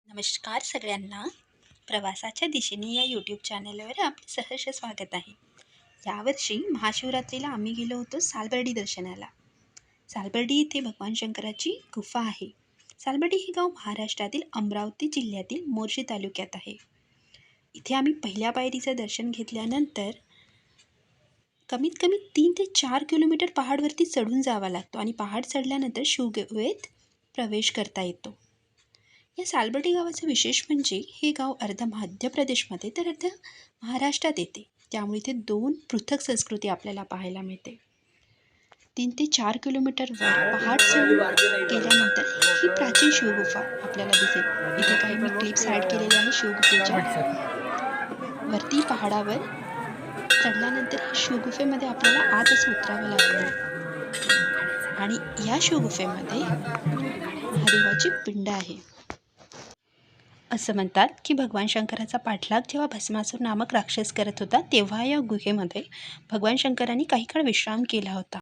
नमस्कार सगळ्यांना. प्रवासाच्या दिशेने या यूट्यूब चॅनलवर आपले सहर्ष स्वागत आहे. यावर्षी महाशिवरात्रीला आम्ही गेलो होतो सालबर्डी दर्शनाला. सालबर्डी येथे भगवान शंकराची गुफा आहे. सालबर्डी हे गाव महाराष्ट्रातील अमरावती जिल्ह्यातील मोर्शी तालुक्यात आहे. इथे आम्ही पहिल्या पायरीचं दर्शन घेतल्यानंतर कमीत कमी 3 ते 4 किलोमीटर पहाडवरती चढून जावा लागतो आणि पहाड चढल्यानंतर शिवगुफेत प्रवेश करता येतो. या सालबर्डी गावाचं विशेष म्हणजे हे गाव अर्ध मध्य प्रदेशमध्ये तर अर्ध महाराष्ट्रात येते. त्यामुळे इथे 2 पृथक संस्कृती आपल्याला पाहायला मिळते. 3 ते 4 किलोमीटरवर पहाड चढून गेल्यानंतर ही प्राचीन शिवगुफा आपल्याला दिसेल. इथे काही मी क्लिप्स ॲड केलेल्या आहे शिवगुफेच्या. वरती पहाडावर चढल्यानंतर शिवगुफेमध्ये आपल्याला आत असं उतरावं लागतं आणि या शिवगुफेमध्ये महादेवाची पिंड आहे. असं म्हणतात की भगवान शंकराचा पाठलाग जेव्हा भस्मासूर नामक राक्षस करत होता तेव्हा या गुहेमध्ये भगवान शंकरांनी काही काळ विश्राम केला होता.